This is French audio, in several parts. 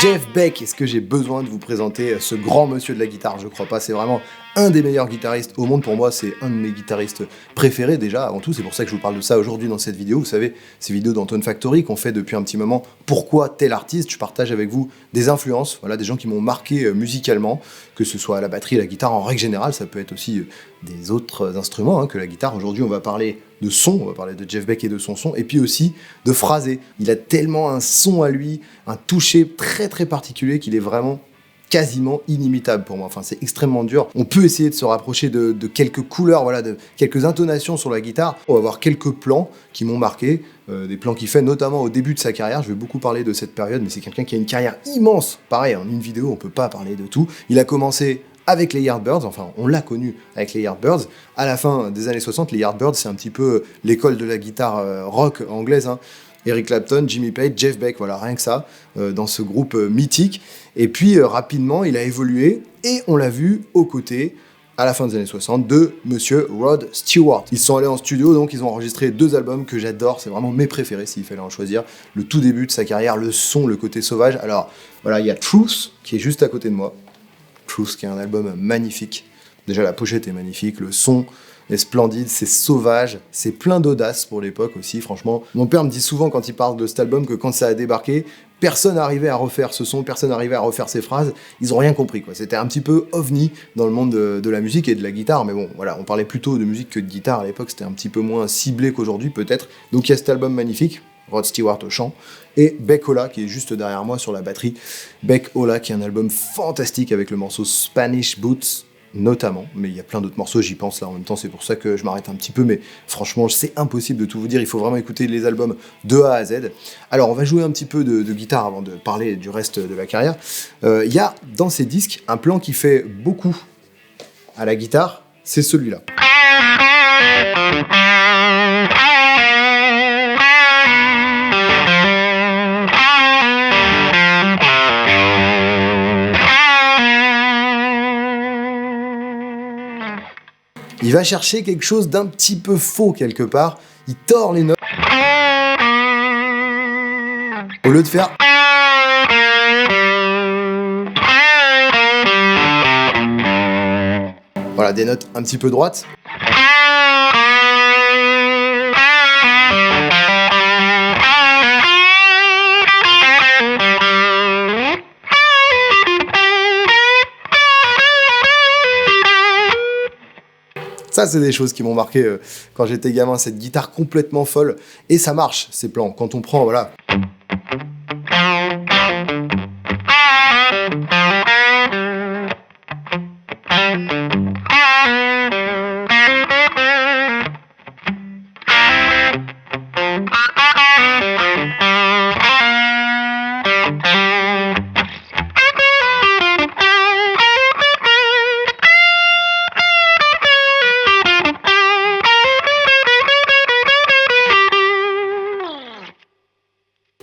Jeff Beck. Est-ce que j'ai besoin de vous présenter ce grand monsieur de la guitare? Je crois pas, c'est vraiment un des meilleurs guitaristes au monde. Pour moi, c'est un de mes guitaristes préférés déjà, avant tout. C'est pour ça que je vous parle de ça aujourd'hui dans cette vidéo. Vous savez, ces vidéos d'Anton Factory qu'on fait depuis un petit moment. Pourquoi tel artiste? Je partage avec vous des influences, voilà, des gens qui m'ont marqué musicalement, que ce soit la batterie, la guitare en règle générale. Ça peut être aussi des autres instruments que la guitare. Aujourd'hui, on va parler de son, on va parler de Jeff Beck et de son son, et puis aussi de phrasé. Il a tellement un son à lui, un toucher très très particulier qu'il est vraiment quasiment inimitable pour moi. Enfin, c'est extrêmement dur. On peut essayer de se rapprocher de quelques couleurs, voilà, de quelques intonations sur la guitare. On va voir quelques plans qui m'ont marqué, des plans qu'il fait notamment au début de sa carrière. Je vais beaucoup parler de cette période, mais c'est quelqu'un qui a une carrière immense. Pareil, en une vidéo, on peut pas parler de tout. Il a commencé avec les Yardbirds, enfin on l'a connu avec les Yardbirds. À la fin des années 60, les Yardbirds, c'est un petit peu l'école de la guitare rock anglaise. Eric Clapton, Jimmy Page, Jeff Beck, voilà, rien que ça, dans ce groupe mythique. Et puis rapidement, il a évolué et on l'a vu aux côtés, à la fin des années 60, de Monsieur Rod Stewart. Ils sont allés en studio, donc ils ont enregistré 2 albums que j'adore, c'est vraiment mes préférés s'il fallait en choisir. Le tout début de sa carrière, le son, le côté sauvage. Alors voilà, il y a Truth qui est juste à côté de moi. Truth qui est un album magnifique. Déjà la pochette est magnifique, le son est splendide, c'est sauvage, c'est plein d'audace pour l'époque aussi, franchement. Mon père me dit souvent quand il parle de cet album que quand ça a débarqué, personne n'arrivait à refaire ce son, personne n'arrivait à refaire ces phrases, ils ont rien compris quoi. C'était un petit peu ovni dans le monde de la musique et de la guitare, mais bon voilà, on parlait plutôt de musique que de guitare à l'époque, c'était un petit peu moins ciblé qu'aujourd'hui peut-être. Donc il y a cet album magnifique, Rod Stewart au chant, et Beck Ola qui est juste derrière moi sur la batterie. Beck Ola qui est un album fantastique avec le morceau Spanish Boots notamment, mais il y a plein d'autres morceaux, j'y pense là en même temps, c'est pour ça que je m'arrête un petit peu, mais franchement c'est impossible de tout vous dire, il faut vraiment écouter les albums de A à Z. Alors on va jouer un petit peu de guitare avant de parler du reste de la carrière. Il y a dans ces disques un plan qui fait beaucoup à la guitare, c'est celui-là. Il va chercher quelque chose d'un petit peu faux quelque part, il tord les notes au lieu de faire voilà, des notes un petit peu droites. Ça, c'est des choses qui m'ont marqué quand j'étais gamin, cette guitare complètement folle. Et ça marche, ces plans. Quand on prend, voilà.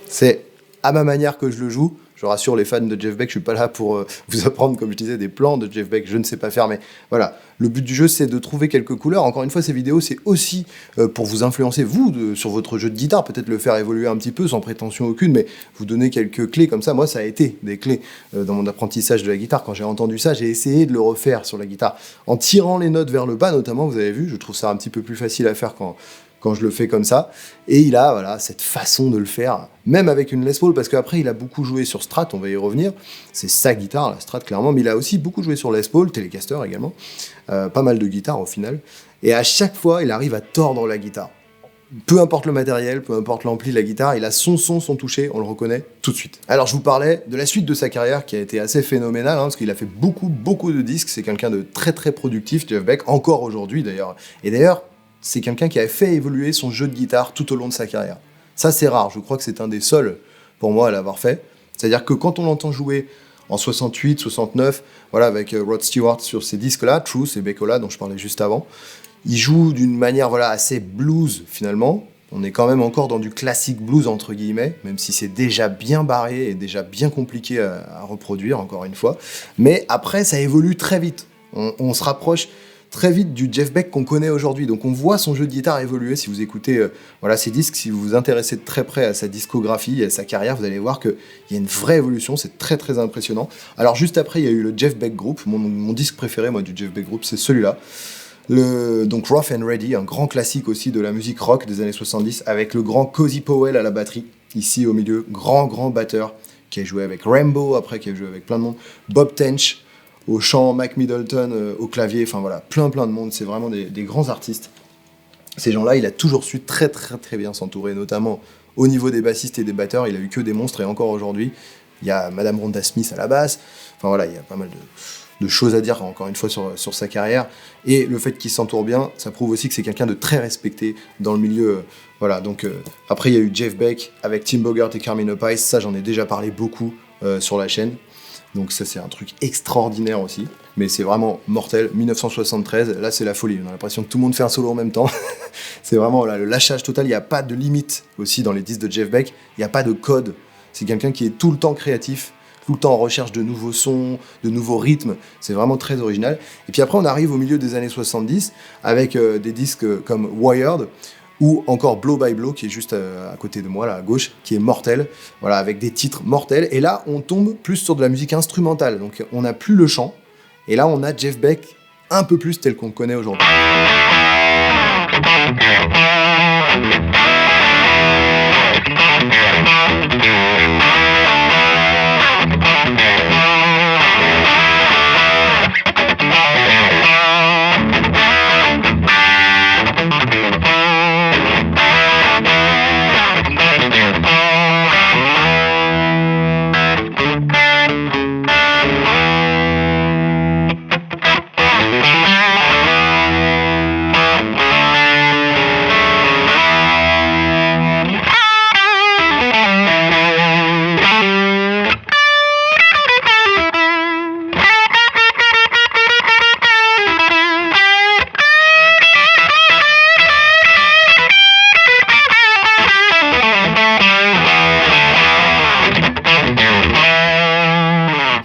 C'est à ma manière que je le joue. Je rassure les fans de Jeff Beck, je suis pas là pour vous apprendre, comme je disais, des plans de Jeff Beck, je ne sais pas faire, mais voilà. Le but du jeu, c'est de trouver quelques couleurs. Encore une fois, ces vidéos, c'est aussi pour vous influencer, vous, sur votre jeu de guitare, peut-être le faire évoluer un petit peu, sans prétention aucune, mais vous donner quelques clés comme ça. Moi, ça a été des clés dans mon apprentissage de la guitare. Quand j'ai entendu ça, j'ai essayé de le refaire sur la guitare. En tirant les notes vers le bas, notamment, vous avez vu, je trouve ça un petit peu plus facile à faire quand je le fais comme ça, et il a voilà, cette façon de le faire, même avec une Les Paul, parce qu'après il a beaucoup joué sur Strat, on va y revenir, c'est sa guitare, la Strat clairement, mais il a aussi beaucoup joué sur Les Paul, Telecaster également, pas mal de guitares au final, et à chaque fois il arrive à tordre la guitare. Peu importe le matériel, peu importe l'ampli de la guitare, il a son son, son toucher, on le reconnaît tout de suite. Alors je vous parlais de la suite de sa carrière qui a été assez phénoménale, parce qu'il a fait beaucoup de disques, c'est quelqu'un de très productif, Jeff Beck, encore aujourd'hui d'ailleurs, et d'ailleurs, c'est quelqu'un qui a fait évoluer son jeu de guitare tout au long de sa carrière. Ça, c'est rare. Je crois que c'est un des seuls, pour moi, à l'avoir fait. C'est-à-dire que quand on l'entend jouer en 68, 69, voilà, avec Rod Stewart sur ces disques-là, Truth et Beck Ola, dont je parlais juste avant, il joue d'une manière voilà, assez blues, finalement. On est quand même encore dans du classique blues, entre guillemets, même si c'est déjà bien barré et déjà bien compliqué à reproduire, encore une fois. Mais après, ça évolue très vite. On se rapproche très vite du Jeff Beck qu'on connaît aujourd'hui. Donc on voit son jeu de guitare évoluer. Si vous écoutez ses disques, si vous vous intéressez de très près à sa discographie et à sa carrière, vous allez voir qu'il y a une vraie évolution. C'est très très impressionnant. Alors juste après, il y a eu le Jeff Beck Group. Mon disque préféré, moi, du Jeff Beck Group, c'est celui-là. Donc Rough and Ready, un grand classique aussi de la musique rock des années 70, avec le grand Cozy Powell à la batterie, ici au milieu, grand batteur, qui a joué avec Rainbow, après qui a joué avec plein de monde, Bob Tench au chant, Mac Middleton au clavier, enfin voilà, plein de monde, c'est vraiment des grands artistes. Ces gens-là, il a toujours su très bien s'entourer, notamment au niveau des bassistes et des batteurs, il a eu que des monstres, et encore aujourd'hui, il y a Madame Rhonda Smith à la basse, enfin voilà, il y a pas mal de choses à dire, encore une fois, sur sa carrière. Et le fait qu'il s'entoure bien, ça prouve aussi que c'est quelqu'un de très respecté dans le milieu. Voilà, donc après, il y a eu Jeff Beck avec Tim Bogert et Carmine Appice. Ça, j'en ai déjà parlé beaucoup sur la chaîne. Donc ça, c'est un truc extraordinaire aussi. Mais c'est vraiment mortel. 1973, là, c'est la folie. On a l'impression que tout le monde fait un solo en même temps. C'est vraiment là, le lâchage total. Il n'y a pas de limite aussi dans les disques de Jeff Beck. Il n'y a pas de code. C'est quelqu'un qui est tout le temps créatif, tout le temps en recherche de nouveaux sons, de nouveaux rythmes, c'est vraiment très original. Et puis après, on arrive au milieu des années 70, avec des disques comme Wired, ou encore Blow by Blow, qui est juste à côté de moi, là, à gauche, qui est mortel, voilà, avec des titres mortels. Et là, on tombe plus sur de la musique instrumentale, donc on n'a plus le chant, et là, on a Jeff Beck un peu plus tel qu'on le connaît aujourd'hui.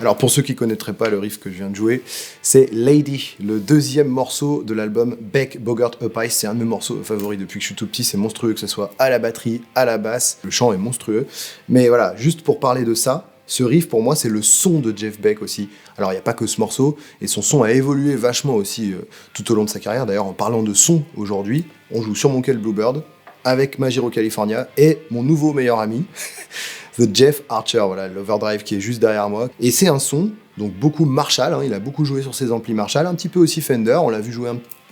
Alors pour ceux qui ne connaîtraient pas le riff que je viens de jouer, c'est Lady, le deuxième morceau de l'album Beck, Bogert, Appice. C'est un de mes morceaux favoris depuis que je suis tout petit, c'est monstrueux, que ce soit à la batterie, à la basse, le chant est monstrueux. Mais voilà, juste pour parler de ça, ce riff pour moi c'est le son de Jeff Beck aussi. Alors il n'y a pas que ce morceau, et son son a évolué vachement aussi tout au long de sa carrière. D'ailleurs en parlant de son aujourd'hui, on joue sur mon Kel Bluebird avec Majiro California et mon nouveau meilleur ami, The Jeff Archer, voilà, l'Overdrive qui est juste derrière moi. Et c'est un son, donc beaucoup Marshall, il a beaucoup joué sur ses amplis Marshall, un petit peu aussi Fender, on l'a vu jouer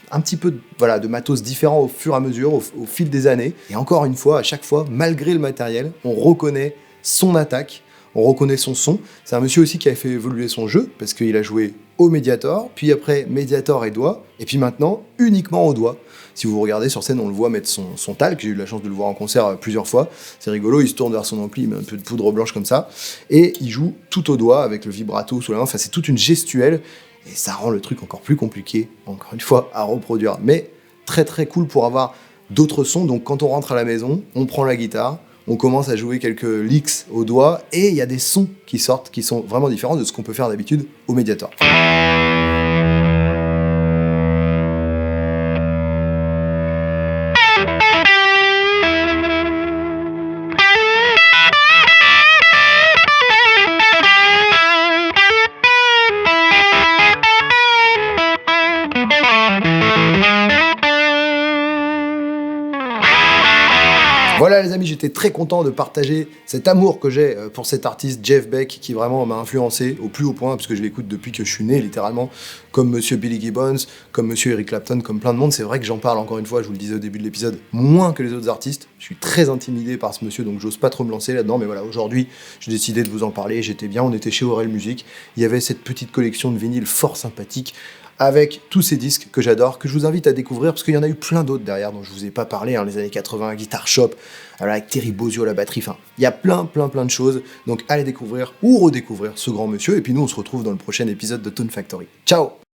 un petit peu de matos différents au fur et à mesure, au fil des années. Et encore une fois, à chaque fois, malgré le matériel, on reconnaît son attaque, on reconnaît son son. C'est un monsieur aussi qui a fait évoluer son jeu, parce qu'il a joué au Mediator, puis après Mediator et doigt, et puis maintenant uniquement au doigt. Si vous regardez sur scène, on le voit mettre son talc, j'ai eu la chance de le voir en concert plusieurs fois, c'est rigolo, il se tourne vers son ampli, il met un peu de poudre blanche comme ça, et il joue tout au doigt avec le vibrato sous la main, enfin c'est toute une gestuelle, et ça rend le truc encore plus compliqué, encore une fois, à reproduire. Mais très cool pour avoir d'autres sons, donc quand on rentre à la maison, on prend la guitare, on commence à jouer quelques licks au doigt, et il y a des sons qui sortent, qui sont vraiment différents de ce qu'on peut faire d'habitude au Mediator. Voilà les amis, j'étais très content de partager cet amour que j'ai pour cet artiste Jeff Beck qui vraiment m'a influencé au plus haut point, puisque je l'écoute depuis que je suis né littéralement, comme monsieur Billy Gibbons, comme monsieur Eric Clapton, comme plein de monde. C'est vrai que j'en parle encore une fois, je vous le disais au début de l'épisode, moins que les autres artistes. Je suis très intimidé par ce monsieur, donc j'ose pas trop me lancer là-dedans, mais voilà, aujourd'hui j'ai décidé de vous en parler, j'étais bien, on était chez Aurel Music, il y avait cette petite collection de vinyles fort sympathique, avec tous ces disques que j'adore, que je vous invite à découvrir, parce qu'il y en a eu plein d'autres derrière dont je vous ai pas parlé, les années 80, Guitar Shop, avec Terry Bozzio à la batterie, enfin, il y a plein de choses, donc allez découvrir ou redécouvrir ce grand monsieur, et puis nous on se retrouve dans le prochain épisode de Tone Factory. Ciao!